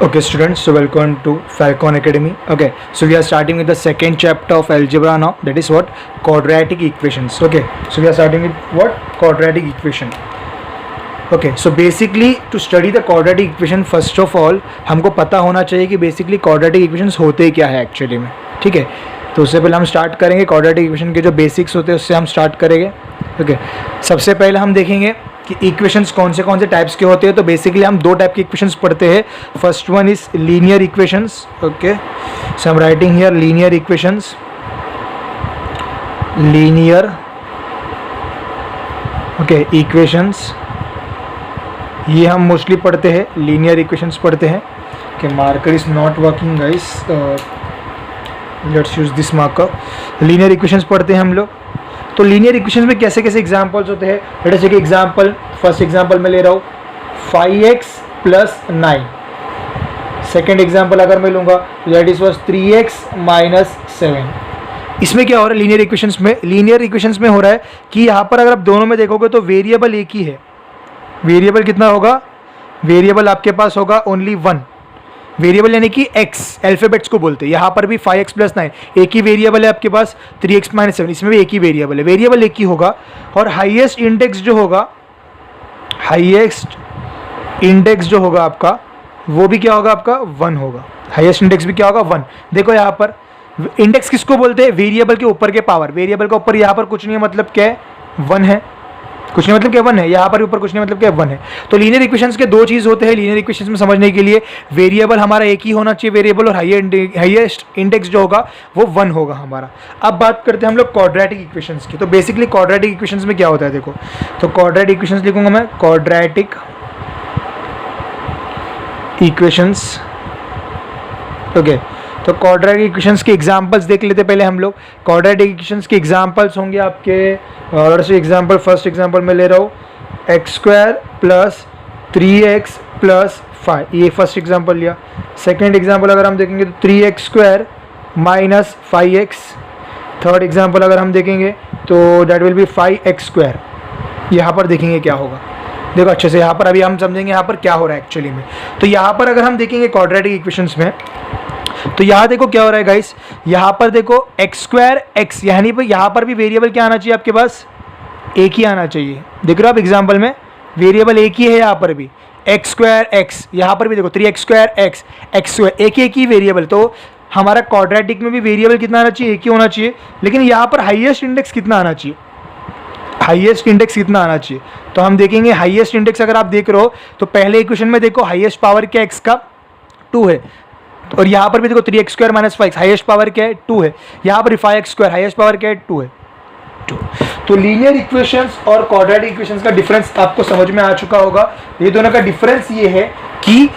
Okay, students, so welcome to Falcon Academy. Okay, so we are starting with the second chapter of algebra now. That is what? Quadratic equations. Okay, so we are starting with what? Quadratic equation. Okay, so basically to study the quadratic equation, first of all हमको पता होना चाहिए कि basically quadratic equations होते क्या है actually में. ठीक है, तो उससे पहले हम स्टार्ट करेंगे quadratic equation के जो बेसिक्स होते हैं उससे हम स्टार्ट करेंगे. ओके, सबसे पहले हम देखेंगे कि इक्वेशंस कौन से टाइप्स के होते हैं. तो बेसिकली हम दो टाइप के इक्वेशंस पढ़ते हैं. First one is linear equations. Okay, so I am writing here linear equations. Linear okay equations ये हम मोस्टली पढ़ते हैं. लीनियर इक्वेशंस पढ़ते हैं. कि marker is not working guys, let's use this marker. Linear equations पढ़ते हैं हम लोग. तो लीनियर इक्वेशंस में कैसे कैसे एग्जांपल्स होते हैं. Let us take example. First example मैं ले रहा हूँ 5x + 9. सेकेंड एग्जांपल अगर मैं लूँगा दैट इज वाज 3x - 7. इसमें क्या हो रहा है लीनियर इक्वेशंस में? लीनियर इक्वेशंस में हो रहा है कि यहाँ पर अगर आप दोनों में देखोगे तो वेरिएबल एक ही है. वेरिएबल कितना होगा? वेरिएबल आपके पास होगा ओनली 1. वेरिएबल यानी कि x अल्फ़ाबेट्स को बोलते हैं. यहाँ पर भी 5x + 9 एक ही वेरिएबल है आपके पास. 3x - 7 इसमें भी एक ही वेरिएबल है. वेरिएबल एक ही होगा. और हाईएस्ट इंडेक्स जो होगा, हाईएस्ट इंडेक्स जो होगा आपका वो भी क्या होगा? आपका 1 होगा. हाईएस्ट इंडेक्स भी क्या होगा? 1. देखो यहाँ पर इंडेक्स किसको बोलते हैं? वेरिएबल के ऊपर के पावर. वेरिएबल के ऊपर यहाँ पर कुछ नहीं है, मतलब क्या है? 1 है. कुछ नहीं मतलब क्या 1 है. यहाँ पर ऊपर कुछ नहीं मतलब क्या 1 है. तो लीनियर इक्वेशंस के दो चीज़ होते हैं लीनियर इक्वेशंस में समझने के लिए. वेरिएबल हमारा एक ही होना चाहिए वेरिएबल, और हाईएस्ट इंडेक्स जो होगा वो 1 होगा हमारा. अब बात करते हैं हम लोग क्वाड्रेटिक इक्वेशंस की. तो बेसिकली क्वाड्रेटिक इक्वेशंस में क्या होता है देखो. तो क्वाड्रेटिक इक्वेशंस लिखूंगा मैं. Quadratic equations. ओके, तो क्वाड्रेटिक इक्वेशंस के एग्जांपल्स देख लेते पहले हम लोग. क्वाड्रेटिक इक्वेशंस के एग्जांपल्स होंगे आपके. और से एग्जांपल फर्स्ट एग्जांपल मैं ले रहा हूँ x² + 3x + 5. ये फर्स्ट एग्जांपल लिया. सेकंड एग्जांपल अगर हम देखेंगे तो 3x² - 5x. थर्ड एग्जांपल अगर हम देखेंगे तो दैट विल बी 5x². यहाँ पर देखेंगे क्या होगा. देखो अच्छे से यहाँ पर अभी हम समझेंगे यहाँ पर क्या हो रहा है एक्चुअली में. तो यहाँ पर अगर हम देखेंगे क्वाड्रेटिक इक्वेशंस में तो यहाँ देखो क्या हो रहा है गाइस. यहाँ पर देखो x² x, यानी पर यहाँ पर भी वेरिएबल क्या आना चाहिए आपके पास? एक ही आना चाहिए. देख रहे हो आप एग्जाम्पल में वेरिएबल एक ही है. यहाँ पर भी x² x, यहाँ पर भी देखो 3x² x, x² एक ही वेरिएबल. तो हमारा क्वाड्रेटिक में भी वेरिएबल कितना आना चाहिए? एक ही होना चाहिए. लेकिन यहाँ पर हाईएस्ट इंडेक्स कितना आना चाहिए? हाईएस्ट इंडेक्स कितना आना चाहिए? तो हम देखेंगे हाईएस्ट इंडेक्स अगर आप देख रहे हो तो पहले इक्वेशन में देखो हाईएस्ट पावर क्या x का? 2 है. और यहाँ पर भी देखो 3x² - 5 हाईएस्ट पावर क्या है? 2 है. यहाँ पर 5x² हाईएस्ट पावर क्या है? 2 है. 2. तो लीनियर इक्वेशंस और क्वाड्रेटिक इक्वेशंस का डिफरेंस आपको समझ में आ चुका होगा. ये दोनों का डिफरेंस ये है कि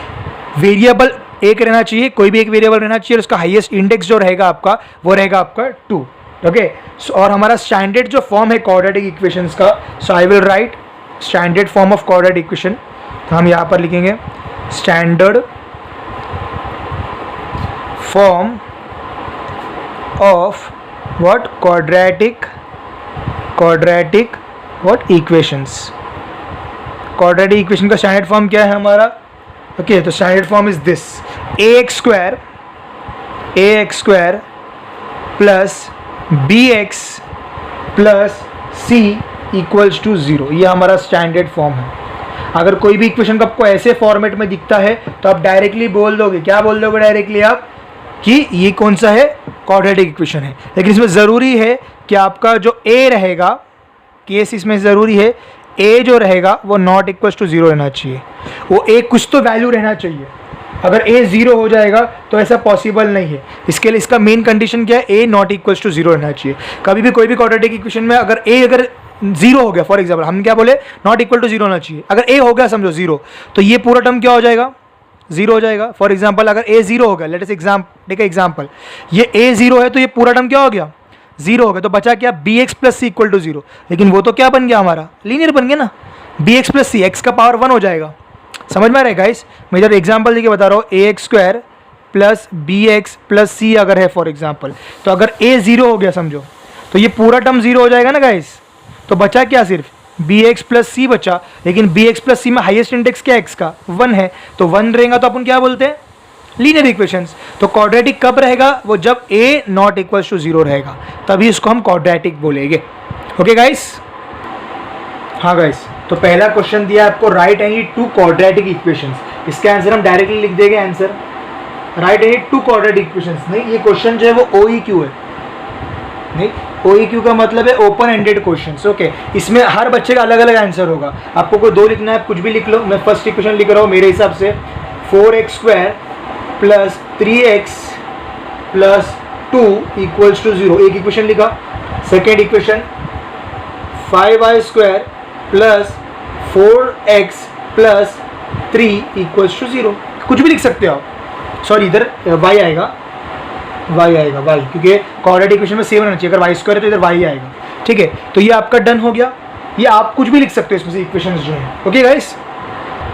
वेरिएबल एक रहना चाहिए, कोई भी एक वेरिएबल रहना चाहिए, और उसका हाईएस्ट इंडेक्स जो रहेगा आपका वो रहेगा आपका 2. ओके, और हमारा स्टैंडर्ड जो फॉर्म है क्वाड्रेटिक इक्वेशंस का, so I will write standard form of quadratic equation. तो हम यहाँ पर लिखेंगे standard form of what? Quadratic what? Equations. Quadratic equation का स्टैंडर्ड फॉर्म क्या है हमारा? ओके, तो standard form is this. ax² + bx + c = 0. ये हमारा स्टैंडर्ड फॉर्म है. अगर कोई भी इक्वेशन का आपको ऐसे फॉर्मेट में दिखता है तो आप डायरेक्टली बोल दोगे. क्या बोल दोगे डायरेक्टली आप? कि ये कौन सा है? क्वाड्रेटिक इक्वेशन है. लेकिन इसमें ज़रूरी है कि आपका जो a रहेगा, केस इसमें ज़रूरी है a जो रहेगा वो नॉट इक्वल टू 0 रहना चाहिए. वो a कुछ तो वैल्यू रहना चाहिए. अगर a 0 हो जाएगा तो ऐसा पॉसिबल नहीं है. इसके लिए इसका मेन कंडीशन क्या है? a नॉट इक्वल टू 0 रहना चाहिए. कभी भी कोई भी क्वाड्रेटिक इक्वेशन में अगर a अगर 0 हो गया, फॉर एग्जाम्पल हम क्या बोले? नॉट इक्वल टू 0 होना चाहिए. अगर a हो गया समझो 0, तो ये पूरा टर्म क्या हो जाएगा? 0 हो जाएगा. फॉर एग्जाम्पल अगर a 0 हो गया, लेट अस एग्जाम्पल ये a 0 है तो ये पूरा टर्म क्या हो गया? 0 हो गया. तो बचा क्या? bx + c = 0. लेकिन वो तो क्या बन गया हमारा? लीनियर बन गया ना. bx + c, x का पावर 1 हो जाएगा. समझ में आ रहा है गाइस? मैं इधर एग्जाम्पल देके बता रहा हूँ. ax² + bx + c अगर है फॉर एग्जाम्पल, तो अगर a 0 हो गया समझो तो ये पूरा टर्म 0 हो जाएगा ना गाइस. तो बचा क्या? सिर्फ bx प्लस c बचा, लेकिन bx प्लस c में हाईएस्ट इंडेक्स क्या है x का 1 है, तो 1 रहेगा तो अपन क्या बोलते हैं लीनियर इक्वेशंस। तो क्वाड्रेटिक कब रहेगा? वो जब a नॉट इक्वल्स टू 0 रहेगा, तभी इसको हम क्वाड्रेटिक बोलेंगे। Okay guys? हाँ गाइस, तो पहला क्वेश्चन दिया आपको, right any two quadratic equations. इसका आंसर हम डायरेक्टली लिख देंगे, answer right any two quadratic equations. नहीं, ये क्वेश्चन जो है वो OEQ है। नहीं, OEQ का मतलब है ओपन एंडेड क्वेश्चंस। ओके, इसमें हर बच्चे का अलग अलग आंसर होगा। आपको कोई दो लिखना है, कुछ भी लिख लो। मैं फर्स्ट इक्वेशन लिख रहा हूँ मेरे हिसाब से, 4x² plus 3x plus 2 equals to 0, एक इक्वेशन लिखा। Second equation 5y² plus 4x plus 3 equals to 0, कुछ भी लिख सकते हो आप। सॉरी, इधर y आएगा, y, क्योंकि क्वाड्रेटिक इक्वेशन में सेम रहना चाहिए। अगर y² है तो इधर y आएगा। ठीक है, तो ये आपका डन हो गया। ये आप कुछ भी लिख सकते हो इसमें से इक्वेशंस जो है। Okay guys?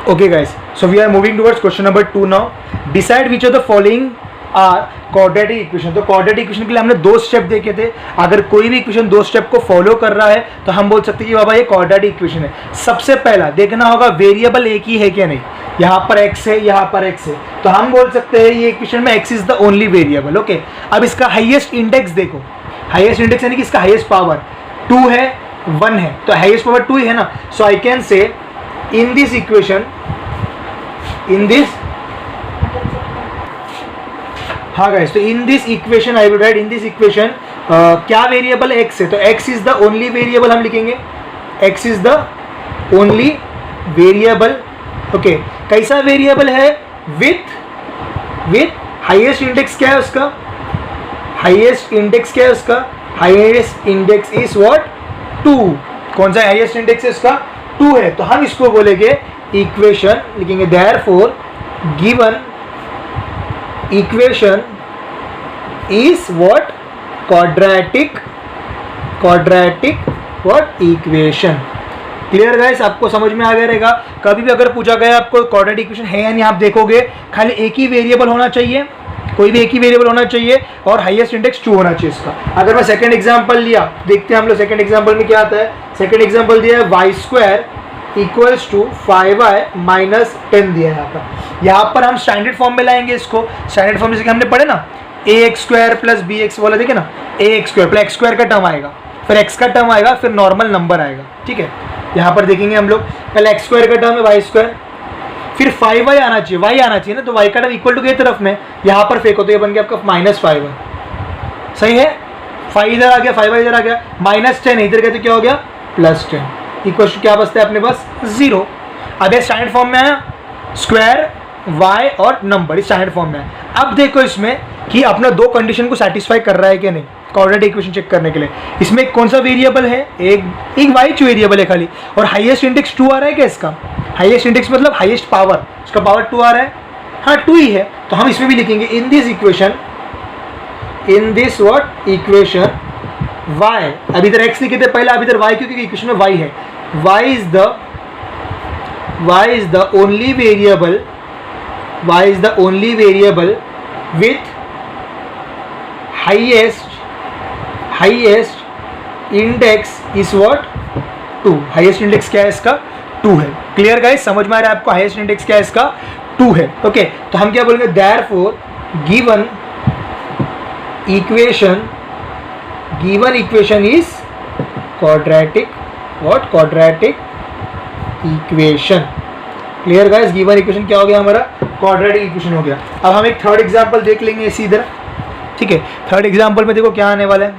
Okay guys, so we are moving towards question number 2 now. Decide which of the following are quadratic equation. तो क्वाड्रेटिक इक्वेशन के लिए हमने दो स्टेप देखे थे। अगर कोई भी इक्वेशन दो स्टेप को फॉलो कर रहा है तो हम बोल सकते हैं कि बाबा ये क्वाड्रेटिक इक्वेशन है। सबसे पहला देखना होगा वेरिएबल एक ही है क्या नहीं। यहाँ पर x है, यहाँ पर x है, तो हम बोल सकते हैं ये इक्वेशन में x is the only variable. Okay, अब इसका हाईएस्ट इंडेक्स देखो। हाईएस्ट इंडेक्स यानी कि इसका हाईएस्ट पावर 2 है, 1 है, तो हाईएस्ट पावर 2 ही है ना। सो I can say in this equation, in this, हाँ गाइस, तो in this equation I will right, in this equation क्या वेरिएबल x है, तो x is the only variable हम लिखेंगे। x is the only variable. Okay, कैसा variable है? With highest index क्या है उसका? हाईएस्ट इंडेक्स क्या है उसका? Highest index is what? 2। कौन सा हाईएस्ट इंडेक्स है उसका? 2 है, तो हम इसको बोलेंगे इक्वेशन, लिखेंगे therefore given equation is what? Quadratic what? Equation. Clear guys? आपको समझ में आ गया रहेगा। कभी भी अगर पूछा गया आपको क्वाड्रेटिक इक्वेशन है या नहीं, आप देखोगे खाली एक ही वेरिएबल होना चाहिए, कोई भी एक ही वेरिएबल होना चाहिए और हाईएस्ट इंडेक्स 2 होना चाहिए इसका। अगर मैं सेकंड एग्जांपल लिया, देखते हैं हम लोग सेकंड एग्जांपल में क्या आता है। सेकंड एग्जांपल दिया है y² equals to 5y minus 10 दिया है यहाँ पर हम स्टैंडर्ड फॉर्म में लाएंगे इसको। स्टैंडर्ड फॉर्म जैसे कि हमने पढ़े ना, ax² प्लस bx वाला, देखे ना, ax² प्लस x² का टर्म आएगा, फिर x का टर्म आएगा, फिर नॉर्मल नंबर आएगा। ठीक है, यहाँ पर देखेंगे हम लोग, पहले x² का टर्म है y², फिर 5y आना चाहिए, y आना चाहिए ना, तो y का टर्म इक्वल टू के तरफ में, यहाँ पर फेंको तो ये बन गया आपका -5y। सही है, 5 इधर आ गया, 5y इधर आ गया, -10 इधर गया तो क्या हो गया? +10 इक्वल टू क्या बचता है अपने पास? 0। अब ये स्टैंडर्ड फॉर्म में आया, स्क्वायर y और नंबर, इस स्टैंडर्ड फॉर्म में है। अब देखो इसमें कि अपना दो कंडीशन को सेटिस्फाई कर रहा है कि नहीं, क्वाड्रेटिक इक्वेशन चेक करने के लिए। इसमें कौन सा वेरिएबल है? एक y वेरिएबल है खाली, और हाईएस्ट इंडेक्स 2 आ रहा है क्या इसका? हाईएस्ट इंडेक्स मतलब हाईएस्ट पावर, उसका पावर 2 आ रहा है, हाँ 2 ही है, तो हम इसमें भी लिखेंगे in this equation, in this what? Equation y। अब इधर x लिखे थे पहले, अब इधर y, क्योंकि इक्वेशन में y है। y is the only variable with highest index is what? 2। Highest index क्या है इसका? 2 है। Clear guys? समझ में आ रहा है आपको हाईएस्ट इंडेक्स क्या है इसका? 2 है। ओके, तो हम क्या बोलेंगे? Therefore given equation is quadratic what? Quadratic equation. Clear guys? Given equation क्या हो गया हमारा? क्वाड्रेटिक इक्वेशन हो गया। अब हम एक थर्ड एग्जांपल देख लेंगे इसी इधर। ठीक है, थर्ड एग्जांपल में देखो क्या आने वाला है।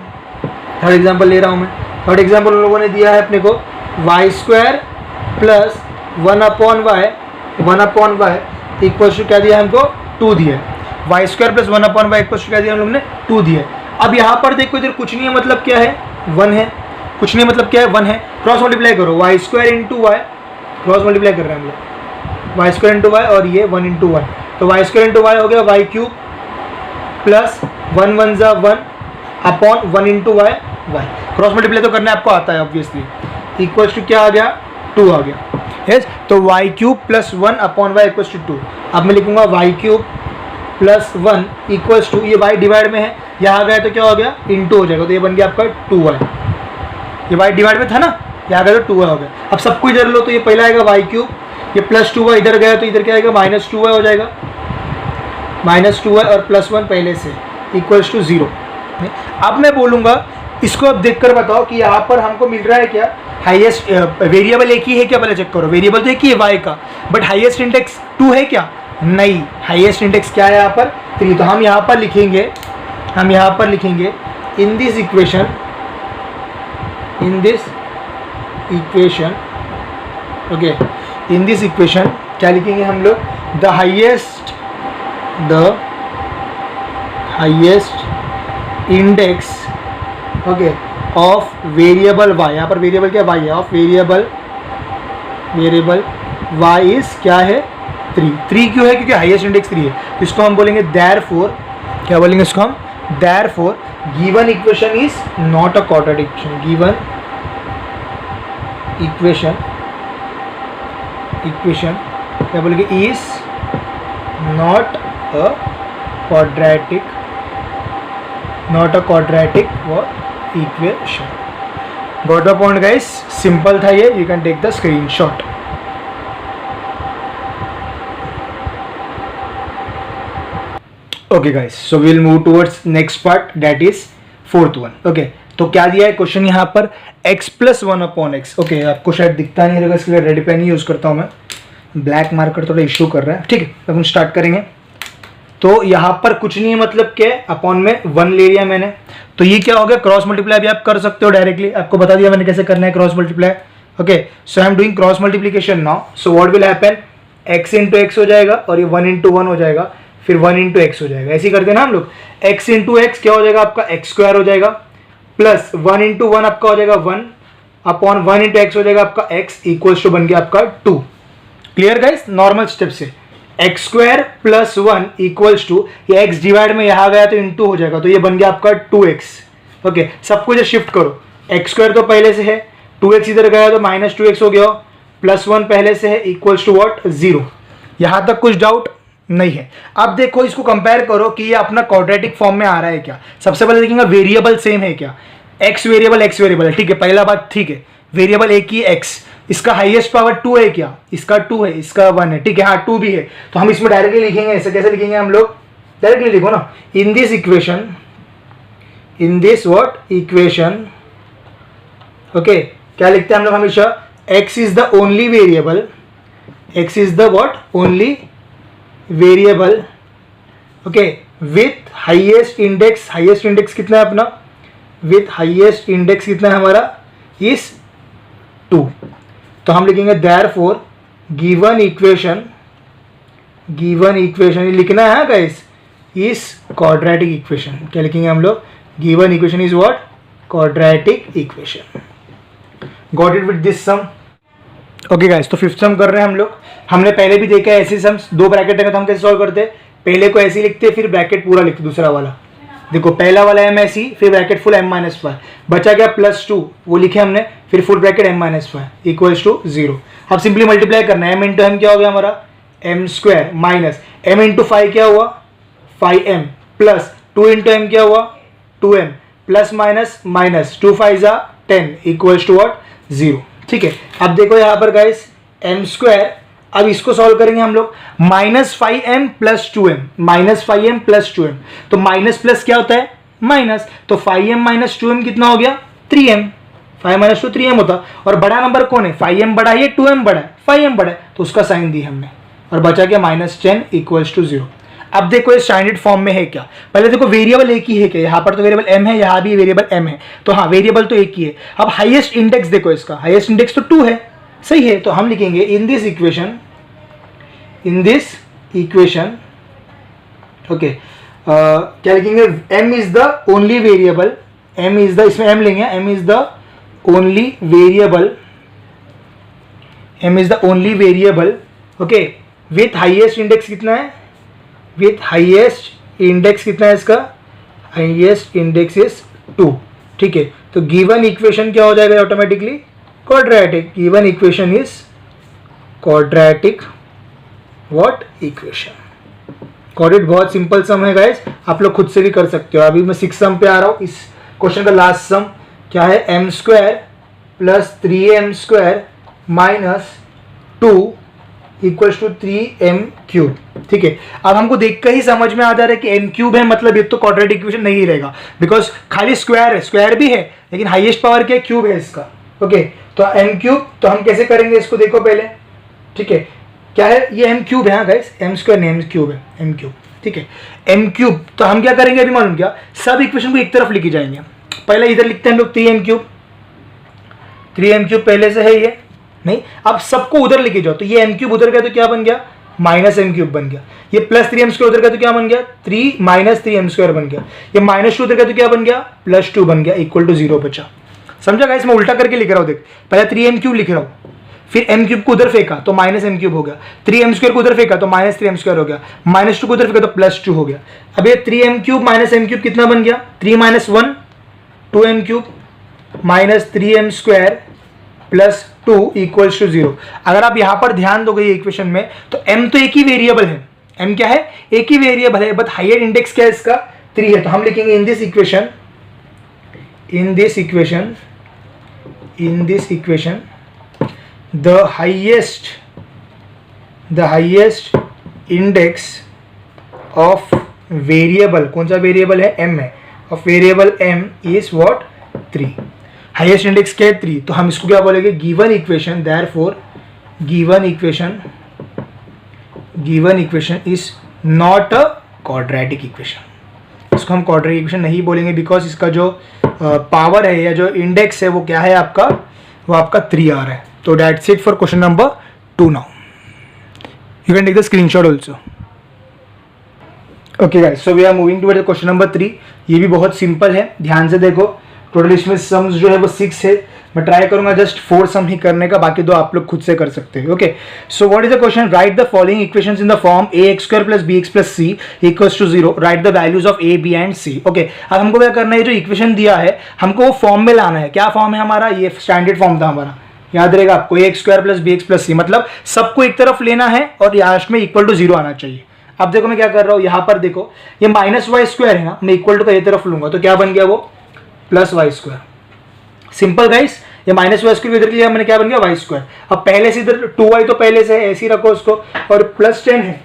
थर्ड एग्जांपल ले रहा हूँ मैं। थर्ड एग्जांपल उन लोगों ने दिया है अपने को y² plus 1/y equal to क्या दिया हमको? 2 दिया है। y² plus 1/y equal to क्या दिया हम लोग ने? 2 दिया है। अब यहाँ पर देखो इधर कुछ नहीं है, मतलब क्या है? 1 है। कुछ नहीं मतलब क्या है? 1 है। क्रॉस मल्टीप्लाई करो, y² into y, cross multiply कर रहे हैं हम लोग, y² इंटू y और ये 1 इंटू 1, तो y² इंटू y हो गया y³ प्लस 1 1 ज़ा 1 upon 1 into y। Cross multiply तो करने आपको आता है ऑब्वियसली। इक्वल्स टू क्या आ गया? 2 आ गया। यस, तो y³ plus 1 upon y equals to 2। अब मैं लिखूंगा y³ प्लस 1 इक्वल्स टू, ये y डिवाइड में है, यहाँ गया तो क्या हो गया? इंटू हो जाएगा, तो ये बन गया आपका 2y। ये y डिवाइड में था ना, यहाँ गया तो 2y हो गया। अब सबको इधर लो, तो ये पहला आएगा y³, ये प्लस 2y इधर गया तो इधर क्या आएगा? -2y हो जाएगा। -2 है और +1 पहले से इक्वल्स टू 0। अब मैं बोलूँगा इसको अब देख कर बताओ कि यहाँ पर हमको मिल रहा है क्या, हाईएस्ट वेरिएबल एक ही है क्या, पहले चेक करो। वेरिएबल तो एक ही है y का, बट हाईएस्ट इंडेक्स 2 है क्या, नहीं, हाईएस्ट इंडेक्स क्या है यहाँ पर 3। तो हम यहाँ पर लिखेंगे in this equation okay, in this equation क्या लिखेंगे हम लोग, the highest index okay of variable y, यहाँ पर वेरिएबल क्या y है, ऑफ वेरिएबल y इज क्या है 3 क्यों है, क्योंकि हाईएस्ट इंडेक्स 3 है। इसको हम बोलेंगे देयरफॉर, क्या बोलेंगे इसको हम, therefore given equation is not a quadratic equation, given equation क्या बोलेंगे, is not a quadratic equation. Got the point guys, simple था ये, you can take the screenshot. Okay guys, so we will move towards next part, that is 4th one. Okay, तो क्या दिया है question यहाँ पर, x + 1/x। ओके, आपको शायद दिखता नहीं रहेगा, इसके लिए रेड पेन ही यूज करता हूँ मैं, ब्लैक मार्कर थोड़ा इशू कर रहा है। ठीक है, अब हम स्टार्ट करेंगे। तो यहाँ पर कुछ नहीं है, मतलब क्या अपॉन में 1 ले लिया मैंने, तो ये क्या हो गया, क्रॉस मल्टीप्लाई भी आप कर सकते हो डायरेक्टली, आपको बता दिया मैंने कैसे करना है cross multiply. Okay, so I am doing cross multiplication now. So what will happen, x × x हो जाएगा और ये 1 × 1 हो जाएगा, फिर 1 × x हो जाएगा, ऐसे ही करते हैं ना हम लोग। x × x क्या हो जाएगा आपका, x² हो जाएगा, प्लस 1 × 1 आपका हो जाएगा 1 अपॉन 1 × x हो जाएगा आपका x इक्वल्स टू बन गया आपका 2। क्लियर गाइस, नॉर्मल स्टेप से x² + 1 इक्वल्स टू, ये x डिवाइड में यहाँ गया तो इंटू हो जाएगा, तो ये बन गया आपका 2x। ओके, सब कुछ शिफ्ट करो, x² तो पहले से है, 2x इधर गया तो -2x हो गया, +1 पहले से है इक्वल्स टू व्हाट, 0। यहाँ तक कुछ डाउट नहीं है। अब देखो इसको कंपेयर करो कि ये अपना क्वाड्रेटिक फॉर्म में आ रहा है क्या। सबसे पहले देखेंगे वेरिएबल सेम है क्या, x वेरिएबल है, ठीक है, पहला बात ठीक है, वेरिएबल एक ही x, इसका हाईएस्ट पावर 2 है क्या, इसका 2 है, इसका 1 है, ठीक है, हाँ 2 भी है, तो हम इसमें डायरेक्टली लिखेंगे। ऐसे कैसे लिखेंगे हम लोग, डायरेक्टली लिखो ना, इन दिस इक्वेशन ओके, क्या लिखते हैं हम लोग हमेशा, x is the only variable, okay, with highest index कितना है अपना, विथ हाईएस्ट इंडेक्स कितना है हमारा, इज 2। तो हम लिखेंगे देयरफॉर गिवन इक्वेशन ये लिखना है गाइस, इज क्वाड्रेटिक इक्वेशन। क्या लिखेंगे हम लोग, given equation is what, quadratic equation. Got it with this sum. Okay guys, तो 5th सम कर रहे हैं हम लोग। हमने पहले भी देखा है ऐसे सम्स, 2 ब्रैकेट है तो हम कैसे सॉल्व करते हैं, पहले को ऐसे ही लिखते हैं, फिर ब्रैकेट पूरा लिखते, दूसरा वाला देखो, पहला वाला m ऐसी, फिर ब्रैकेट फुल m-5, बचा गया +2, वो लिखे हमने, फिर full bracket m-5 equals to 0। अब सिंपली मल्टीप्लाई करना है, m × m क्या हो गया हमारा, m² माइनस m × 5 क्या हुआ 5m, प्लस 2 × m क्या हुआ 2m, plus minus 2 5 10 equals to what, 0। ठीक है, अब देखो यहाँ पर गाइस m², अब इसको सॉल्व करेंगे हम लोग, -5m + 2m, तो माइनस प्लस क्या होता है माइनस, तो 5m - 2m कितना हो गया 3m, 5 - 2 3m होता, और बड़ा नंबर कौन है, 5m बड़ा है, 2m बड़ा है, 5m बड़ा है, तो उसका साइन दी हमने, और बचा क्या -10 इक्वल्स टू 0। अब देखो ये स्टैंडर्ड फॉर्म में है क्या, पहले देखो वेरिएबल एक ही है क्या, यहाँ पर तो वेरिएबल m है, यहाँ भी वेरिएबल m है, तो हाँ वेरिएबल तो एक ही है। अब हाईएस्ट इंडेक्स देखो, इसका हाईएस्ट इंडेक्स तो 2 है, सही है, तो हम लिखेंगे इन दिस इक्वेशन ओके, क्या लिखेंगे, m is the only variable, इसमें m लेंगे, m is the only variable okay, with highest index कितना है, इसका हाईएस्ट इंडेक्स इज 2। ठीक है, तो गिवन इक्वेशन क्या हो जाएगा automatically quadratic, given equation is quadratic what equation. Got it, बहुत सिंपल सम है गाइस, आप लोग खुद से भी कर सकते हो। अभी मैं 6th सम पे आ रहा हूँ, इस क्वेश्चन का लास्ट सम क्या है, m² + 3m² - 2 equals to 3m³। ठीक है, अब हमको देख कर ही समझ में आ जा रहा है कि m³ है, मतलब ये तो क्वाड्रेटिक इक्वेशन नहीं रहेगा, बिकॉज खाली स्क्वायर है, स्क्वायर भी है लेकिन हाईएस्ट पावर क्या है, क्यूब है इसका। ओके, तो m³, तो हम कैसे करेंगे इसको, देखो पहले। ठीक है, क्या है ये m³ है, हाँ गाइस, m² नहीं m³ है, m³। ठीक है, m³, तो हम क्या करेंगे अभी मालूम क्या, सब इक्वेशन को एक तरफ लिखी जाएंगे। पहले इधर लिखते हैं हम लोग 3m³ पहले से है ये नहीं, अब सबको उधर लेके जाओ, तो ये m³ उधर गया तो क्या बन गया, -m³ बन गया। ये +3m² उधर गया तो क्या बन गया, 3 - 3m² बन गया। ये -2 उधर गया तो क्या बन गया, +2 बन गया, इक्वल टू 0 बचा। समझा गाइस, मैं उल्टा करके लिख रहा हूँ, देख पहले 3m³ लिख रहा हूँ, फिर m³ को उधर फेंका तो -m³ हो गया, 3m² को उधर फेंका तो -3m² हो गया, -2 को उधर फेंका तो +2 हो गया। अब ये 3m³ -m³ कितना बन गया, 3 - 1 2m³ -3m² +2 इक्वल्स टू 0। अगर आप यहां पर ध्यान दोगे ये इक्वेशन में, तो m तो एक ही वेरिएबल है, m क्या है, एक ही वेरिएबल है, बट हायर इंडेक्स क्या है इसका, 3 है। तो हम लिखेंगे in this equation the highest index of variable, कौन सा वेरिएबल है, m है, of variable m is what, 3। Highest index क्या है, 3, तो हम इसको क्या बोलेंगे, given equation, therefore given equation is not a quadratic equation. इसको हम क्वाड्रेटिक इक्वेशन नहीं बोलेंगे, बिकॉज इसका जो पावर है या जो इंडेक्स है वो क्या है आपका, वो आपका 3 आ रहा है। तो that's it for question number 2 now, you can take the screenshot also. Okay guys, so we are moving towards question number 3। ये भी बहुत सिंपल है, ध्यान से देखो। टोटल इसमें सम्स जो है वो 6 है, मैं ट्राई करूंगा जस्ट 4 सम ही करने का, बाकी 2 आप लोग खुद से कर सकते हैं। Okay, so what is the question, write the following equations in the form ax² + bx + c equals to 0, write the values of a, b and c। Okay, अब हमको क्या करना है, जो इक्वेशन दिया है हमको वो फॉर्म में लाना है। क्या फॉर्म है हमारा, ये स्टैंडर्ड फॉर्म था हमारा, याद रहेगा आपको, ax² + bx + c, मतलब सबको एक तरफ लेना है और लास्ट में इक्वल टू 0 आना चाहिए। अब देखो मैं क्या कर रहा हूँ, यहाँ पर देखो ये -y² है ना, मैं इक्वल टू का ये तरफ लूंगा तो क्या बन गया, वो +y²। सिंपल गाइस, ये -y² इधर लिया मैंने, क्या बन गया, y²। अब पहले से इधर 2y तो पहले से है, ऐसे ही रखो उसको, और +10 है,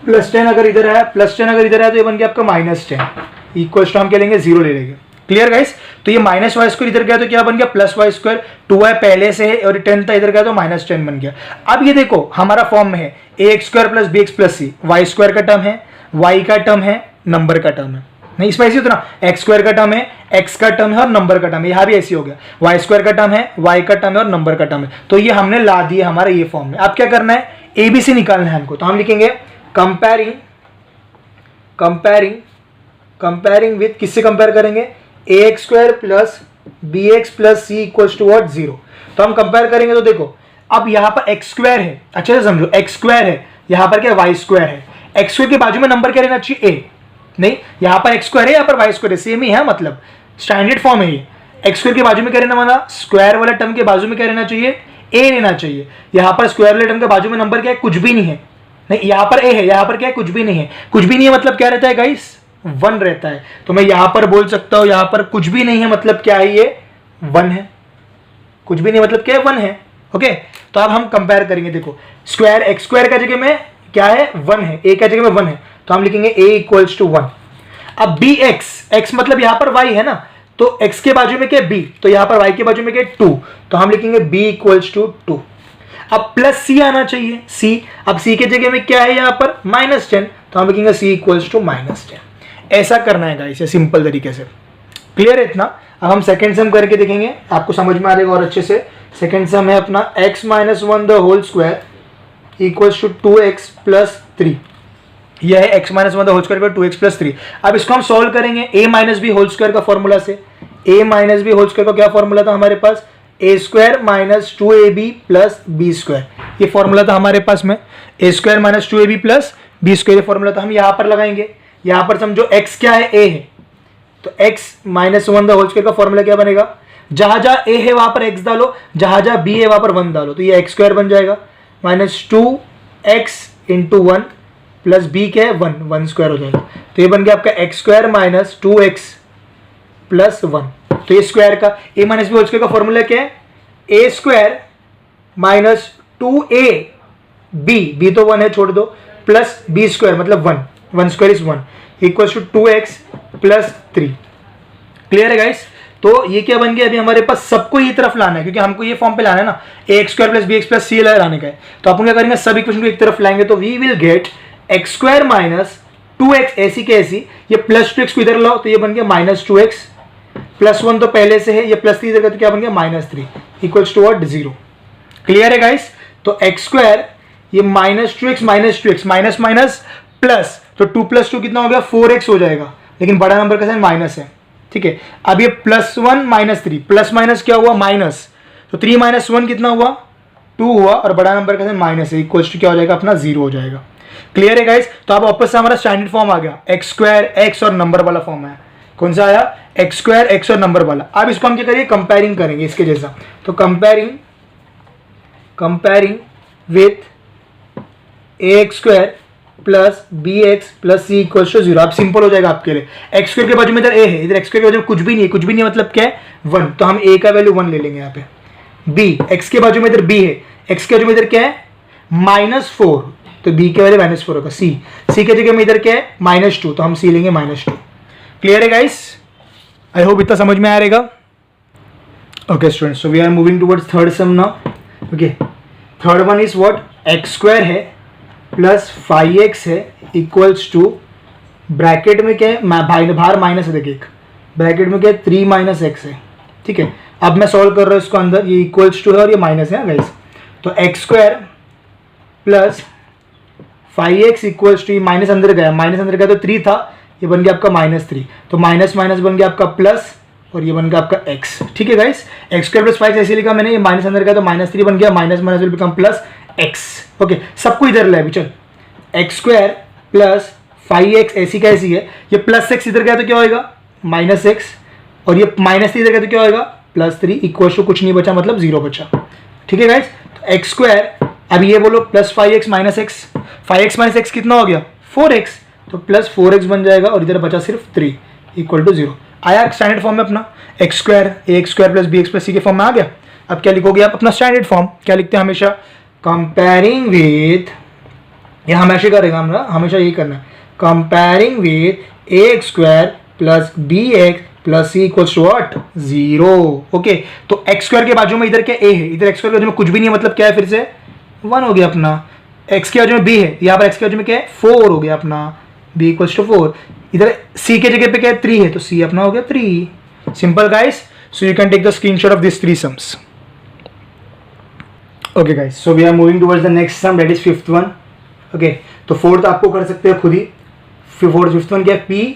+10 अगर इधर आया, तो ये बन गया आपका -10 इक्वल्स टू हम क्या लेंगे, 0 ले लेंगे। क्लियर गाइस, तो ये -y² इधर गया तो क्या बन गया, +y², 2y पहले से है और 10 था इधर गया तो -10 बन गया। अब ये देखो हमारा फॉर्म में है ax² + bx + c, y² का टर्म है, y का टर्म है, नंबर का टर्म है, नहीं इसमें ऐसी होता ना, x² का टर्म है, x का टर्म है और नंबर का टर्म है, यहाँ भी ऐसी हो गया, y² का टर्म है, y का टर्म है और नंबर का टर्म है। तो ये हमने ला दिया हमारे ये फॉर्म में। अब क्या करना है, ABC निकालना है हमको, तो हम लिखेंगे कंपेयरिंग विथ, किससे कंपेयर करेंगे, ax² + bx + c equals to what, 0। तो हम कंपेयर करेंगे तो देखो, अब यहाँ पर x² है, अच्छे से समझो, x² है, यहाँ पर क्या y² है, x² के बाजू में नंबर क्या रहना चाहिए, a, नहीं यहाँ पर x² है, यहाँ पर y² है, सेम ही है, मतलब स्टैंडर्ड फॉर्म है ये। x² के बाजू में क्या रहना, माना स्क्वायर वाला टर्म के बाजू में क्या रहना चाहिए, a रहना चाहिए। यहाँ पर स्क्वायर वाले टर्म के बाजू में नंबर क्या है, कुछ भी नहीं है, नहीं यहाँ पर a है, यहाँ पर क्या है, कुछ भी नहीं है, मतलब क्या रहता है गाइस, 1 रहता है। तो मैं यहाँ पर बोल सकता हूँ, यहाँ पर कुछ भी नहीं है मतलब क्या है, ये 1 है, कुछ भी नहीं मतलब क्या है, 1 है। ओके, तो अब हम कंपेयर करेंगे, देखो स्क्वायर x² का जगह में क्या है, 1 है, a का जगह में 1 है, तो हम लिखेंगे a इक्वल्स टू 1। अब bx, x मतलब यहाँ पर y है ना, तो x के बाजू में क्या है, b, तो यहाँ पर y के बाजू में क्या है, 2, तो हम लिखेंगे b इक्वल्स टू 2। अब +c आना चाहिए, c, अब c के जगह में क्या है यहाँ पर, -10, तो हम लिखेंगे c इक्वल्स टू -10। ऐसा करना है गाइस, सिंपल तरीके से। क्लियर है इतना। अब हम सेकंड सम करके देखेंगे, आपको समझ में आ जाएगा और अच्छे से। सेकंड सम है अपना x - 1 the whole square equals to 2x + 3। यह है x - 1 द होल स्क्वायर पर 2x + 3। अब इसको हम सॉल्व करेंगे a - b होल स्क्वायर का फॉर्मूला से। a - b होल स्क्वायर का क्या फॉर्मूला था हमारे पास, a² - 2ab + b²। ये फॉर्मूला था हमारे पास में, a² - 2ab + b²। ये फॉर्मूला था, हम यहाँ पर लगाएंगे। यहाँ पर समझो x क्या है, a है, तो x - 1 द होल स्क्वायर का फॉर्मूला क्या बनेगा, जहां जहां a है वहां पर x डालो, जहां जहां b है वहां पर 1 डालो, तो ये x² बन जाएगा, -2x × 1 + b क्या है, 1² हो जाएगा। तो ये बन गया आपका x² - 2x + 1। तो ये स्क्वायर का a - b होल स्क्वायर का फॉर्मूला क्या है, a² - 2a बी तो 1 है, छोड़ दो, प्लस बी स्क्वायर मतलब 1 square is 1 equals to 2x plus 3। Clear है गाइस? तो ये क्या बन गया, अभी हमारे पास सबको ये तरफ लाना है क्योंकि हमको ये फॉर्म पे लाना है ना, x square plus b x plus c लाने का है। तो अपन क्या करेंगे, सब इक्वेशन को एक तरफ लाएंगे, तो we will get x square minus 2x ऐसी के ऐसी, ये प्लस 2x को इधर लाओ तो ये बन गया माइनस 2x, प्लस 1 तो पहले से है, ये प्लस 3 इधर का तो क्या बन गया minus 3 equals to what 0। Clear है गाइस? तो एक्स स्क्वायर ये minus 2x minus minus plus, तो 2 प्लस 2 कितना हो गया 4x हो जाएगा, लेकिन बड़ा नंबर का साइन माइनस है। ठीक है, अब ये प्लस 1 माइनस 3, प्लस माइनस क्या हुआ माइनस, तो 3 माइनस 1 कितना हुआ 2 हुआ, और बड़ा नंबर का साइन माइनस है, इक्वल्स टू क्या हो जाएगा अपना 0 हो जाएगा। क्लियर है गाइस? तो अब वापस से हमारा स्टैंडर्ड फॉर्म आ गया, एक्स स्क्वायर एक्स और नंबर वाला फॉर्म है। कौन सा आया, एक्स स्क्वायर एक्स और नंबर वाला। अब इसको हम क्या करेंगे, कंपेयरिंग करेंगे इसके जैसा, तो comparing with x square plus b x plus c equals to 0। अब सिंपल हो जाएगा आपके लिए, एक्स स्क्वायर के बाजू में इधर ए है, इधर एक्स स्क्वायर के बाजू में कुछ भी नहीं है, मतलब क्या है 1, तो हम ए का वैल्यू 1 ले लेंगे यहाँ पे। बी एक्स के बाजू में इधर बी है, एक्स के बाजू में इधर क्या है -4, तो बी के वैल्यू -4 होगा। सी के जगह में इधर क्या है -2, तो हम सी लेंगे -2। क्लियर है गाइस? आई होप इतना समझ में आ रहेगा। Okay students, so we are moving towards third sum now. Okay, third one is what, x square है प्लस 5x है इक्वल्स टू, ब्रैकेट में क्या है बाहर माइनस है, देखिए ब्रैकेट में क्या है 3 माइनस एक्स है। ठीक है, अब मैं सॉल्व कर रहा हूँ इसको, अंदर ये इक्वल्स टू है और ये माइनस है गाइस, तो x square plus 5x equals to, minus अंदर गया तो 3 था, ये बन गया आपका -3, तो माइनस माइनस बन गया आपका प्लस, और ये बन गया आपका x। ठीक है गाइस, एक्स स्क्वायर प्लस 5 ऐसे लिखा मैंने, ये माइनस अंदर गया तो -3 बन गया, minus minus will become plus x। Okay, सबको इधर ले अभी, चल एक्स स्क्वायर प्लस 5x ऐसी का ऐसी है, ये प्लस x इधर गया तो क्या होएगा -x, और ये -3 इधर गया तो क्या होएगा +3 इक्वल टू कुछ नहीं बचा, मतलब 0 बचा। ठीक है गाइस, तो एक्स स्क्वायर, अब ये बोलो plus 5x minus x, 5x minus x कितना हो गया 4x, तो प्लस 4x बन जाएगा, और इधर बचा सिर्फ 3 इक्वल टू 0। आया स्टैंडर्ड फॉर्म में अपना, x square x square plus b x plus c के फॉर्म में आ गया। अब क्या लिखोगे आप अपना स्टैंडर्ड फॉर्म, क्या लिखते हैं हमेशा, कंपेयरिंग विथ, ये हमेशा करेगा हम ना, हमेशा यही करना है, comparing with x square plus b x plus c equals to what 0। Okay, तो एक्स स्क्वायर के बाजू में इधर क्या a है, इधर एक्स स्क्वायर के बाजू में कुछ भी नहीं है, मतलब क्या है फिर से 1 हो गया अपना, एक्स के बाजू में b है, यहाँ पर एक्स के बाजू में क्या है 4 हो गया अपना, b इक्वल्स टू 4, इधर c के जगह पे क्या है 3 है, तो c अपना हो गया 3। Simple guys, so you can take the screenshot of this 3 sums. Okay guys, so we are moving towards the next sum, that is fifth one. Okay, तो फोर्थ आपको कर सकते हो खुद ही, फिफ्थ वन क्या है, p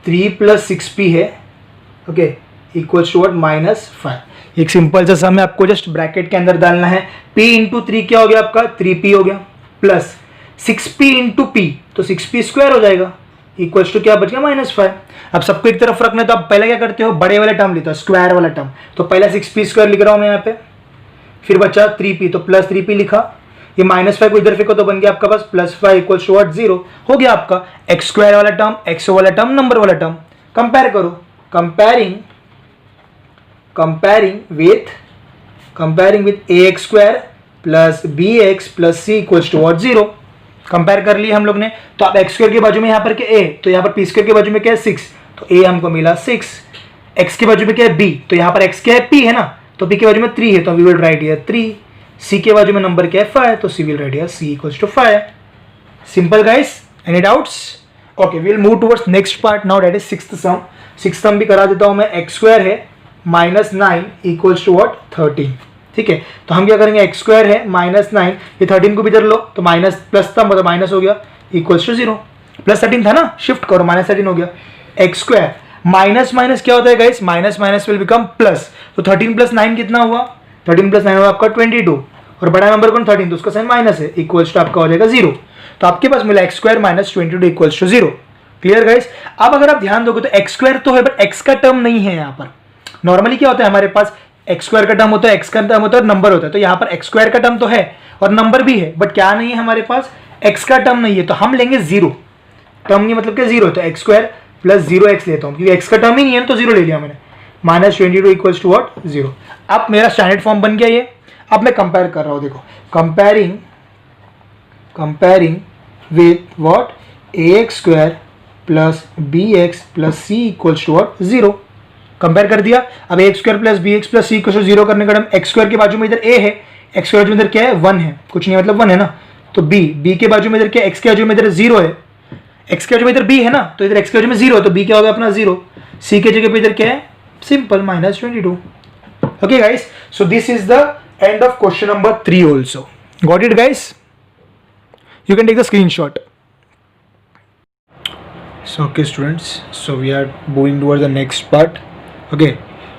3 प्लस 6p है, okay equals to what -5। एक सिंपल सा सम है, आपको जस्ट ब्रैकेट के अंदर डालना है, p इंटू 3 क्या हो गया आपका 3p हो गया, प्लस 6p इंटू p, तो 6p स्क्वायर हो जाएगा, इक्वल्स टू क्या बच गया -5। अब सबको एक तरफ रखना है, तो आप पहले क्या करते हो, बड़े वाले टर्म लेते हो, स्क्वायर वाला टर्म, तो पहले 6p स्क्वायर लिख रहा हूँ मैं यहाँ पे, फिर बचा 3p, तो प्लस 3p लिखा, ये -5 को इधर फेंको तो बन गया आपका पास +5 इक्वल्स टू व्हाट 0। हो गया आपका एक्स स्क्वायर वाला टर्म, एक्स वाला टर्म, नंबर वाला टर्म, कंपेयर करो, comparing with ax square plus bx plus c equals to what 0। Compare कर लिया हम लोग ने, तो अब एक्स स्क्वायर के बाजू में यहाँ पर क्या a, तो यहाँ पर p स्क्वायर के बाजू में क्या है 6, तो a हमको मिला 6, x के बाजू में क्या है b, तो यहाँ पर x क्या है p है ना, तो p के बाजू में 3 है, तो we will write here 3, c के बाजू में नंबर क्या है 5, तो c will write here c equals to 5। Simple guys, any doubts? Okay, we will move towards next part now, that is sixth sum. Sixth sum भी करा देता हूं मैं, एक्स स्क्वायर है -9 इक्वल्स टू व्हाट 13। ठीक है, तो हम क्या करेंगे, एक्स स्क्वायर है -9, ये 13 को भी इधर लो, तो माइनस प्लस था मतलब माइनस हो गया, इक्वल्स टू 0, प्लस 13 था ना, शिफ्ट करो -13 हो गया, एक्स स्क्वायर माइनस माइनस क्या होता है guys, minus minus will become plus, तो 13 प्लस 9 कितना हुआ, 13 प्लस 9 हुआ आपका 22, और बड़ा नंबर कौन 13, तो उसका साइन माइनस है, इक्वल्स टू आपका हो जाएगा 0। तो आपके पास मिला x square -22 equals to 0। Clear guys? अब अगर आप ध्यान दोगे तो एक्स स्क्वायर तो है, बट एक्स का टर्म नहीं है यहाँ पर। नॉर्मली क्या होता है हमारे पास, एक्स स्क्वायर का टर्म होता है, एक्स का टर्म होता है और नंबर होता है, तो यहाँ पर एक्स स्क्वायर का टर्म तो है और नंबर भी है, बट क्या नहीं है हमारे पास, एक्स का टर्म नहीं है, तो हम लेंगे 0। टर्म नहीं मतलब क्या 0, तो एक्स स्क्वायर प्लस 0x लेता हूँ, क्योंकि एक्स का टर्म ही नहीं है तो 0 ले लिया मैंने, -22 इक्वल्स टू व्हाट 0। अब मेरा स्टैंडर्ड फॉर्म बन गया ये। अब मैं कंपेयर कर रहा हूँ, देखो comparing comparing with what ax square plus bx plus c equals to what 0। Compare कर दिया। अब x square plus b x plus c equal to 0 करने का एक्स स्क्वायर के बाजू में इधर a है, एक्स के बाजू में इधर क्या है 1 है, कुछ नहीं मतलब 1 है ना, तो b के बाजू में इधर क्या, एक्स के बाजू में इधर 0 है, एक्स के बाजू में इधर b है ना, तो इधर एक्स के बाजू में 0 है, तो b क्या होगा अपना 0, c के जगह पे इधर क्या है simple -22। Okay guys, so this is the end of question number 3 also. Got it guys? You can take the screenshot. So okay students, so we are moving towards the next part. Okay,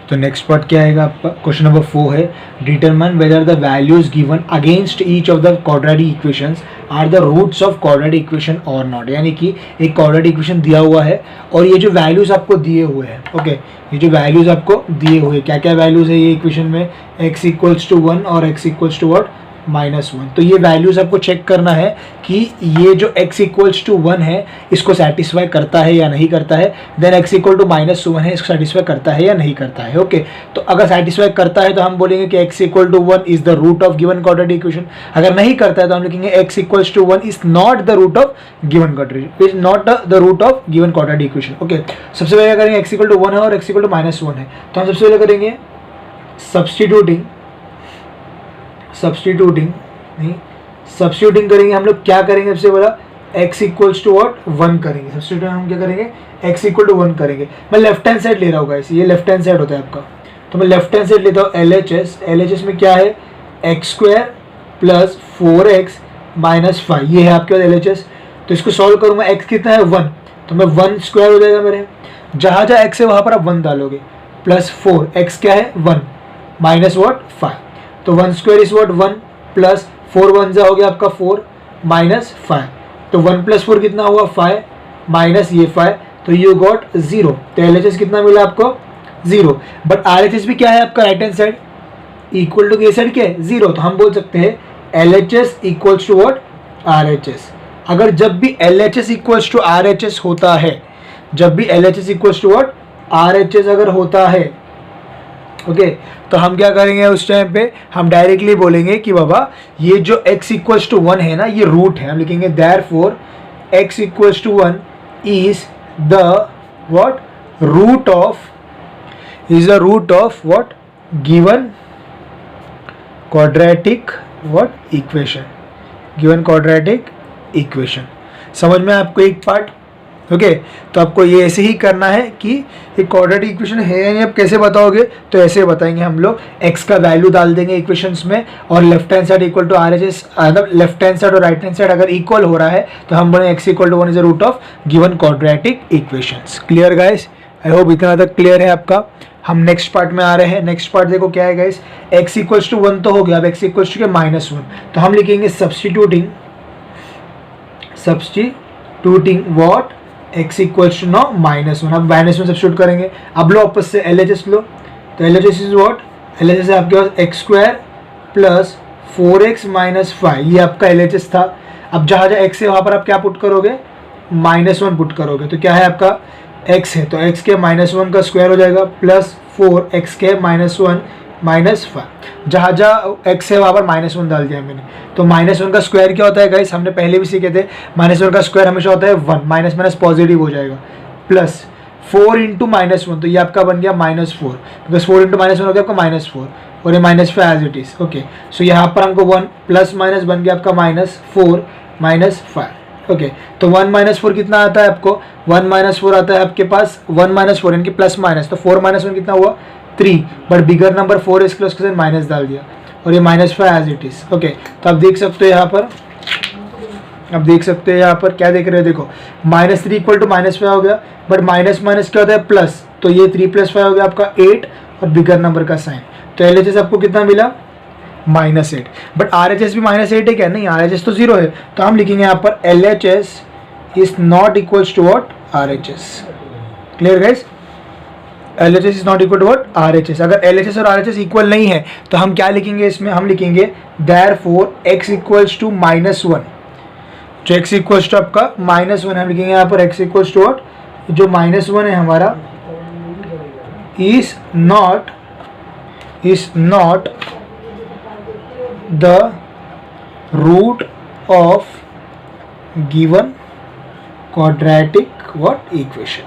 तो next part क्या आएगा आपका? Question number 4 है, determine whether the values given against each of the quadratic equations are the roots of quadratic equation और not. यानी कि एक quadratic equation दिया हुआ है और ये जो वैल्यूज आपको दिए हुए हैं, ओके, ये जो वैल्यूज आपको दिए हुए क्या क्या वैल्यूज है ये इक्वेशन में, x इक्वल्स टू 1 और x इक्वल्स टू व्हाट -1। तो ये वैल्यूज आपको चेक करना है कि ये जो x इक्वल्स टू 1 है इसको सेटिस्फाई करता है या नहीं करता है, देन x इक्वल टू -1 है इसको सेटिस्फाई करता है या नहीं करता है। ओके, तो अगर सेटिस्फाई करता है तो हम बोलेंगे कि x equal to 1 is the root of given quadratic equation. अगर नहीं करता है तो हम लिखेंगे x equals to 1 is not the root of given quadratic, is not the root of given quadratic equation. Okay, सबसे पहले करेंगे x इक्वल टू 1 है और x इक्वल टू -1 है, तो हम सबसे पहले करेंगे सब्स्टिट्यूटिंग करेंगे हम लोग। क्या करेंगे सबसे पहला x इक्वल्स टू व्हाट 1 करेंगे, सब्स्टिट्यूट हम क्या करेंगे x इक्वल टू 1 करेंगे। मैं लेफ्ट हैंड साइड ले रहा हूँ गाइस, ये लेफ्ट हैंड साइड होता है आपका, तो मैं लेफ्ट हैंड साइड लेता हूँ LHS में क्या है x स्क्वायर प्लस 4x -5, ये है आपके पास LHS। तो इसको सॉल्व करूँगा, x कितना है 1, तो मैं 1 स्क्वायर हो जाएगा मेरे, जहाँ जहाँ x है वहाँ पर आप 1 डालोगे, प्लस 4 x क्या है 1 माइनस व्हाट 5, तो 1 स्क्वायर इज व्हाट 1 प्लस 4 1 जा हो गया आपका 4 माइनस 5, तो 1 प्लस 4 कितना हुआ 5 माइनस ये 5, तो यू गॉट 0। तो LHS कितना मिला आपको 0, बट RHS भी क्या है आपका right hand side equal to के साइड क्या है 0, तो हम बोल सकते हैं LHS equals to what RHS। अगर जब भी LHS इक्वल्स टू RHS होता है, जब भी LHS equals to what RHS अगर होता है, ओके, तो हम क्या करेंगे उस टाइम पे, हम डायरेक्टली बोलेंगे कि बाबा ये जो x इक्वल्स टू 1 है ना ये रूट है, हम लिखेंगे therefore x equals to 1 is the what root of what given quadratic what equation, given quadratic equation. समझ में आपको एक पार्ट? ओके, तो आपको ये ऐसे ही करना है कि एक क्वाड्रेटिक इक्वेशन है या नहीं, आप कैसे बताओगे, तो ऐसे बताएंगे हम लोग, x का वैल्यू डाल देंगे इक्वेशंस में और left hand side equal to RHS, मतलब लेफ्ट हैंड साइड और राइट हैंड साइड अगर इक्वल हो रहा है तो हम बोलेंगे x equal to 1 is the root of given quadratic equations. Clear guys? I hope इतना तक क्लियर है आपका। हम नेक्स्ट पार्ट में आ रहे हैं। नेक्स्ट पार्ट देखो क्या है गाइस, x इक्वल्स टू 1 तो हो गया, अब x इक्वल्स टू -1, तो हम लिखेंगे substituting what x equals to now -1, अब -1 सब्स्टिट्यूट करेंगे। अब लो वापस से LHS लो, तो LHS इज व्हाट, LHS है आपके पास x square plus 4x minus 5, ये आपका LHS था। अब जहाँ जहाँ x है वहाँ पर आप क्या पुट करोगे -1 पुट करोगे, तो क्या है आपका x है, तो x के -1 का स्क्वायर हो जाएगा प्लस 4x के -1 माइनस 5, जहाँ जहाँ x है वहाँ पर -1 डाल दिया मैंने। तो -1 का स्क्वायर क्या होता है गाइस, हमने पहले भी सीखे थे, -1 का स्क्वायर हमेशा होता है 1, माइनस माइनस पॉजिटिव हो जाएगा, प्लस 4 इंटू -1, तो ये आपका बन गया -4, बिकॉज 4 इंटू -1 हो गया आपका -4 और ये -5 एज इट इज। ओके, सो यहाँ पर हमको 1 प्लस माइनस बन गया आपका -4 -5। ओके, तो 1 - 4 कितना आता है आपको, 1 - 4 आता है आपके पास 1 - 4 यानी कि प्लस माइनस, तो 4 - 1 कितना हुआ 3, बट बिगर नंबर 4 है इसके लिए माइनस डाल दिया और ये -5 एज इट इज। ओके, तो आप देख सकते हो यहाँ पर, क्या देख रहे हो, देखो -3 इक्वल टू -5 हो गया, बट माइनस माइनस क्या होता है प्लस, तो ये 3 + 5 हो गया आपका 8 और बिगर नंबर का साइन, तो LHS आपको कितना मिला -8, बट RHS भी -8 है क्या, नहीं RHS तो 0 है, तो हम लिखेंगे यहाँ पर LHS is not equals to what RHS। Clear guys, LHS is not equal to what RHS। अगर LHS और RHS इक्वल नहीं है तो हम क्या लिखेंगे इसमें, हम लिखेंगे देयरफॉर x इक्वल्स टू -1, जो x इक्वल्स टू आपका -1 हम लिखेंगे यहाँ पर x इक्वल्स टू व्हाट, जो -1 है हमारा is not the root of given quadratic what equation.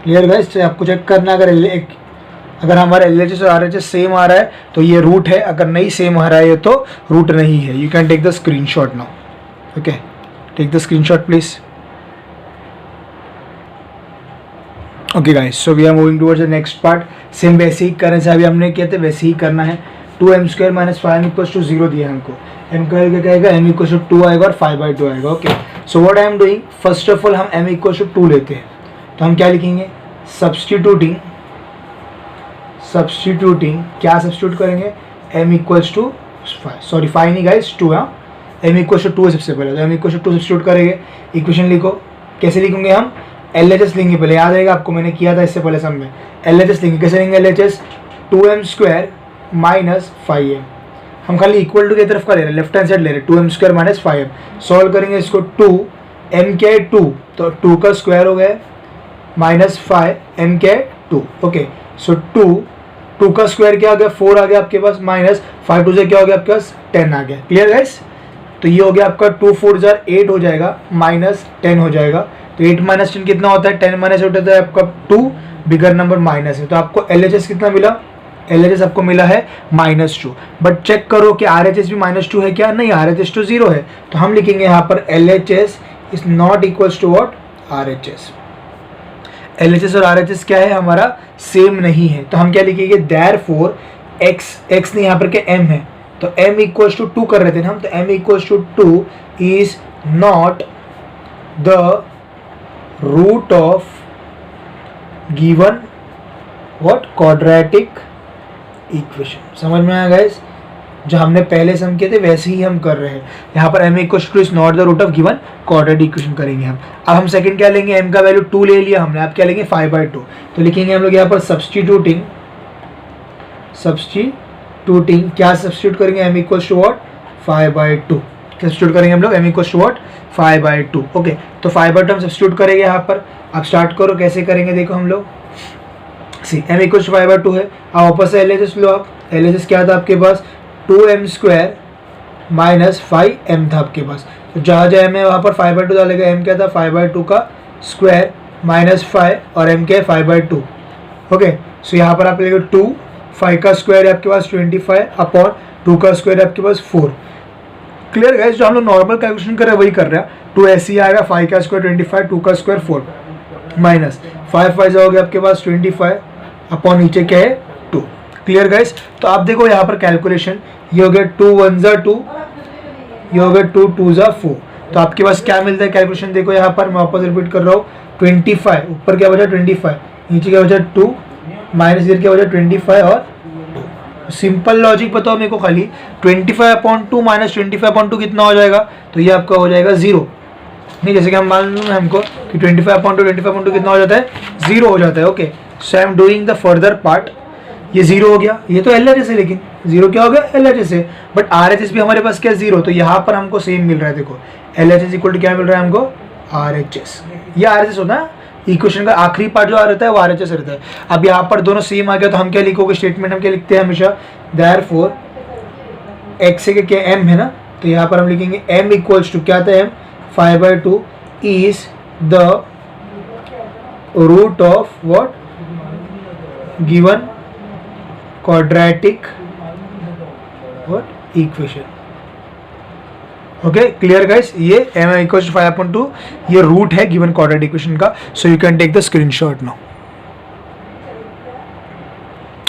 Clear guys? आपको चेक करना अगर हमारा LHS और RHS सेम आ रहा है तो ये रूट है, अगर नहीं सेम आ रहा है तो रूट नहीं है। You can take the screenshot now. Okay, take the screenshot please. Okay guys, so we are moving towards the next part. Same वैसे ही करने से अभी हमने किया था वैसे ही करना है। 2m² - 5m = 0 दिया है हमको। m का क्या आएगा, m = 2 आएगा और 5/2 आएगा। Okay, so what I am doing, first of all हम m = 2 लेते हैं, तो हम क्या लिखेंगे, सब्स्टिट्यूटिंग क्या सब्स्टिट्यूट करेंगे, m = 5, सॉरी 5 नहीं गाइस 2, हाँ m = 2 है सबसे पहले, तो m = 2 सब्स्टिट्यूट करेंगे। इक्वेशन लिखो, कैसे लिखेंगे हम, LHS लेंगे पहले, याद रहेगा आपको मैंने किया था इससे पहले सब में। LHS लेंगे, कैसे लेंगे LHS, 2m² - 5m, हम खाली इक्वल टू की तरफ का ले रहे हैं, लेफ्ट हैंड साइड ले रहे हैं, 2m² - 5m। सॉल्व करेंगे इसको, 2 m क्या है 2, तो 2 का स्क्वायर हो गया -5 m क्या है 2। ओके, सो 2 का स्क्वायर क्या आ गया, 4 आ गया आपके पास, -5 2 से क्या हो गया आपके पास 10 आ गया। Clear guys? तो ये हो गया आपका 2 4 8 हो जाएगा, -10 हो जाएगा। तो 8 - 10 कितना होता है, 10 - 8 होता है आपका 2, बिगर नंबर माइनस है, तो आपको LHS कितना मिला, LHS आपको मिला है -2। बट चेक करो कि RHS भी -2 है क्या, नहीं, RHS तो 0 है, तो हम लिखेंगे यहाँ पर LHS is not equals to what, RHS। LHS और RHS क्या है, हमारा सेम नहीं है, तो हम क्या लिखेंगे, देयरफॉर x नहीं यहाँ पर क्या m है, तो m = 2 कर रहे थे ना हम, तो m = 2 is not the root of given what, quadratic equation. समझ में आया गाइस? जो हमने पहले सम किए थे वैसे ही हम कर रहे हैं। यहाँ पर m = 2 is not the root of given quadratic equation करेंगे हम। अब हम सेकंड क्या लेंगे, m का वैल्यू 2 ले लिया हमने, अब क्या लेंगे 5/2, तो लिखेंगे हम लोग यहाँ पर सब्स्टिट्यूटिंग क्या सब्स्टिट्यूट करेंगे, m = व्हाट, 5/2 सब्स्टिट्यूट करेंगे हम लोग, m = व्हाट, 5/2। ओके, तो 5/2 हम सब्स्टिट्यूट करेंगे यहाँ पर। अब स्टार्ट करो, कैसे करेंगे देखो हम लोग, सी m = 5/2 है। अब वापस से LHS लो आप, LHS क्या था आपके पास, 2m² - 5m था आपके पास, तो जहाँ जहाँ m है वहाँ पर 5/2 डालेगा, m क्या था 5/2 का स्क्वायर -5 और m क्या है 5/2। ओके, सो यहाँ पर आप लेंगे 2, 5 का स्क्वायर है आपके पास 25 अपॉन 2 का स्क्वायर है आपके पास 4। Clear guys? जो हम लोग नॉर्मल कैलकुलेशन कर रहे हैं वही कर रहे हैं। 2 ऐसे ही आएगा, 5 का स्क्वायर 25, 2 का स्क्वायर 4, -5 5 हो गया आपके पास 25 अपॉन नीचे क्या है 2। Clear guys? तो आप देखो यहाँ पर कैलकुलेशन, ये हो गया 2 1 ज़ा 2, ये हो गया 2 2 ज़ा 4, तो आपके पास क्या मिलता है कैलकुलेशन देखो यहाँ पर, मैं वापस रिपीट कर रहा हूँ, 25 ऊपर क्या बचा 25, नीचे क्या बचा 2, माइनस इधर क्या बचा 25 और 2। सिंपल लॉजिक बताओ मेरे को खाली, 25/2 - 25/2 कितना हो जाएगा, तो ये आपका हो जाएगा 0। नहीं, जैसे कि हम मान लो हमको कि 25/2 कितना हो जाता है, 0 हो जाता है। Okay, so I am doing the further part, ये 0 हो गया, ये तो LHS है, लेकिन 0 क्या हो गया LHS है, बट RHS भी हमारे पास क्या 0, तो यहाँ पर हमको सेम मिल रहा है। देखो LHS = क्या मिल रहा है हमको, RHS, ये RHS होता है, इक्वेशन का आखिरी पार्ट जो आ रहता है वो RHS रहता है। अब यहाँ पर दोनों सेम आ गया, तो हम क्या लिखोगे, स्टेटमेंट हम क्या लिखते हैं हमेशा, देयरफॉर x के क्या m है ना, तो यहाँ पर हम लिखेंगे m = क्या था m, 5/2 is the root of what, given quadratic what equation. Okay, clear guys? ये m = 5/2 ये रूट है गिवन क्वाड्रेटिक इक्वेशन का। So you can take the screenshot now.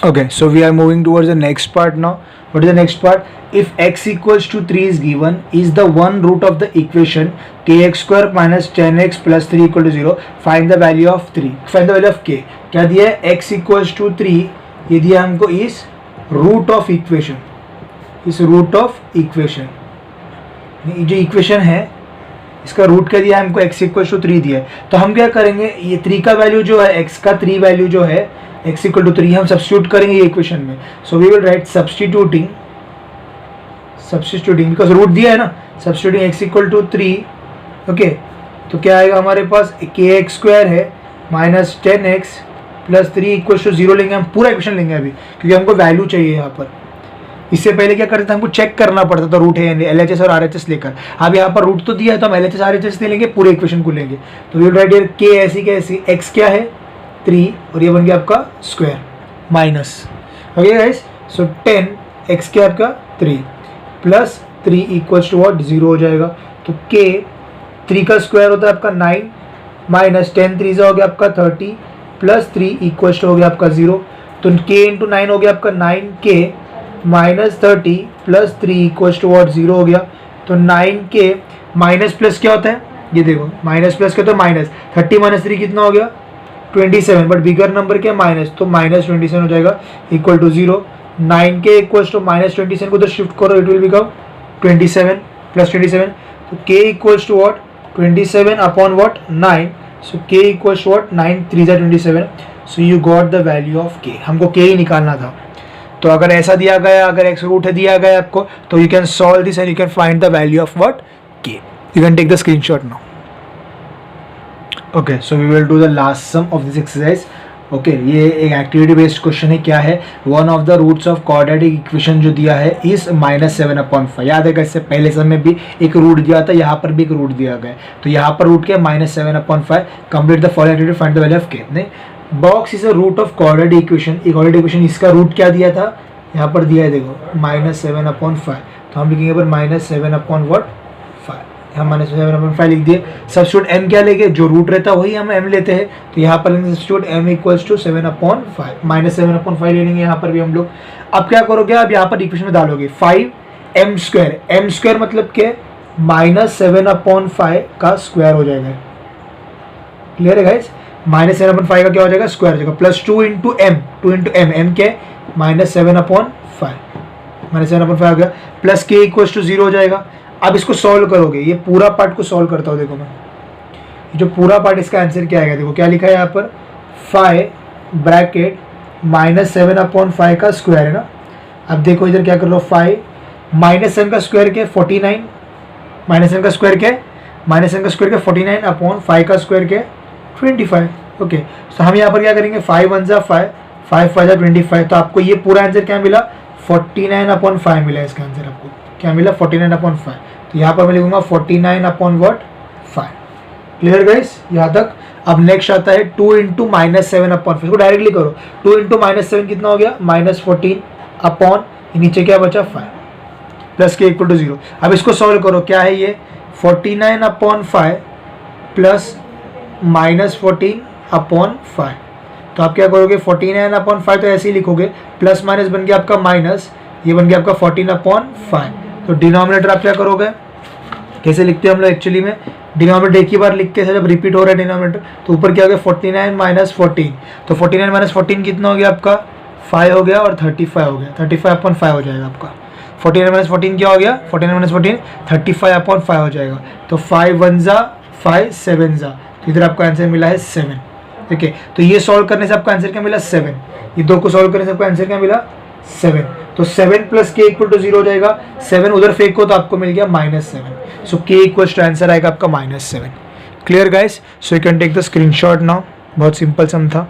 Okay, so we are moving towards the next part now. What is the next part? If x = 3 is given, is the one root of the equation kx² - 10x + 3 = 0. Find the value of 3. Find the value of k. क्या दिया है, x = 3, ये दिया हमको इस root of equation, इस root of equation, जो equation है इसका रूट क्या दिया है हमको, x = 3 दिया है। तो हम क्या करेंगे, ये 3 का वैल्यू जो है, x का 3 वैल्यू जो है x = 3 हम सब्स्टिट्यूट करेंगे ये इक्वेशन में। So we will write substituting because root दिया है ना, सब्स्टिट्यूटिंग x = 3। ओके, तो क्या आएगा हमारे पास, kx² है -10x + 3 = 0 लेंगे हम, पूरा इक्वेशन लेंगे अभी क्योंकि हमको वैल्यू चाहिए यहाँ पर। इससे पहले क्या करते थे, हमको चेक करना पड़ता था रूट है LHS और RHS लेकर। अब यहाँ पर रूट तो दिया है तो हम LHS RHS ले लेंगे, पूरे इक्वेशन को लेंगे। तो we will write here k ऐसी कैसी, x क्या है 3 और ये बन गया आपका स्क्वायर माइनस, ओके गाइस। सो 10 x क्या आपका 3 प्लस 3 इक्वल्स टू व्हाट 0 हो जाएगा। तो k 3 का स्क्वायर होता है आपका 9 माइनस 10 3 हो गया आपका 30 प्लस 3 इक्वल्स टू हो गया आपका 0। तो k इंटू 9 हो गया आपका 9k minus 30 plus 3 equals to what 0 हो गया। तो 9k माइनस प्लस क्या होता है, ये देखो माइनस प्लस क्या होता है माइनस, 30 माइनस 3 कितना हो गया 27, बट बिगर नंबर क्या माइनस, तो माइनस 27 हो जाएगा equal to 0। 9k equals to minus 27 को उधर शिफ्ट करो, इट विल बिकम 27 प्लस 27। तो k equals to what 27 upon what 9, so k equals to what 9 3 जा 27। So you got the value of k, हमको k ही निकालना था। तो अगर ऐसा दिया गया, अगर x रूट है दिया गया आपको, तो you can solve this and you can find the value of what k। You can take the screenshot now. Okay, so we will do the last sum of this exercise. Okay, ये एक activity based question है। क्या है, one of the roots of quadratic equation जो दिया है is -7/5। याद है इससे पहले सम में भी एक रूट दिया था, यहाँ पर भी एक रूट दिया गया। तो यहाँ पर रूट क्या -7/5। Complete the following activity, find the value of k। नहीं, box is a root of quadratic equation. एक क्वाड्रेटिक इक्वेशन, इसका रूट क्या दिया था, यहाँ पर दिया है देखो -7/5। तो हम लिखेंगे पर -7/5, हम -7/5 लिख दिए। सब्स्टिट्यूट m क्या लेंगे, जो रूट रहता है वही हम m लेते हैं। तो यहाँ पर सब्स्टिट्यूट m इक्वल्स टू 7/5, -7/5 ले लेंगे यहाँ पर भी हम लोग। अब क्या करोगे, अब यहाँ पर इक्वेशन में डालोगे 5m²। m² मतलब क्या, -7/5 का स्क्वायर हो जाएगा। क्लियर है गाइस, -7/5 का क्या हो जाएगा स्क्वायर हो जाएगा, प्लस 2 इंटू m, m क्या है -7/5 हो गया, प्लस k इक्वल्स टू 0 हो जाएगा। अब इसको सॉल्व करोगे, ये पूरा पार्ट को सॉल्व करता हूँ। देखो मैं जो पूरा पार्ट, इसका आंसर क्या आएगा, देखो क्या लिखा है यहाँ पर 5 ब्रैकेट -7/5 का स्क्वायर है ना। अब देखो इधर क्या कर लो, 5 -7 का स्क्वायर क्या है 49, -7 का स्क्वायर क्या है, -7 का स्क्वायर क्या 49 अपॉन 5 का स्क्वायर क्या है 25। ओके, तो हम यहाँ पर क्या करेंगे, 5 1 जा 5, 5 5 जा 25। तो आपको ये पूरा आंसर क्या मिला 49/5 मिला। इसका आंसर आपको क्या मिला 49/5। तो यहाँ पर मैं लिखूंगा 49/5। क्लियर गाइस यहाँ तक। अब नेक्स्ट आता है 2 इंटू -7/5। इसको डायरेक्टली करो, 2 इंटू -7 कितना हो गया -14 अपॉन नीचे क्या बचा 5 प्लस के इक्वल टू 0। अब इसको सॉल्व करो, क्या है ये 49/5 प्लस -14/5। तो आप क्या करोगे 49/5 तो ऐसे ही लिखोगे, प्लस माइनस बन गया आपका माइनस, ये बन गया आपका 14/5। तो डिनोमिनेटर आप क्या करोगे, कैसे लिखते हैं हम लोग एक्चुअली में, डिनोमिनेटर एक ही बार लिखते हैं जब रिपीट हो रहा है डिनोमिनेटर। तो ऊपर क्या हो गया 49 माइनस 14, तो 49 माइनस 14 कितना हो गया आपका 5 हो गया और 35 हो गया, 35/5 हो जाएगा आपका। 49 माइनस 14 क्या हो गया, 49 माइनस 14 35/5 हो जाएगा। तो 5 1 जा 5 7 जा, तो इधर आपका आंसर मिला है 7। ठीक है, तो ये सॉल्व करने से आपका आंसर क्या मिला 7, ये दो को सॉल्व करने से आपका आंसर क्या मिला 7। तो 7 प्लस k इक्वल टू 0 हो जाएगा, 7 उधर फेंको तो आपको मिल गया -7। So k equal to answer आएगा आपका -7। Clear guys, so you can take the screenshot now. बहुत सिंपल सम था।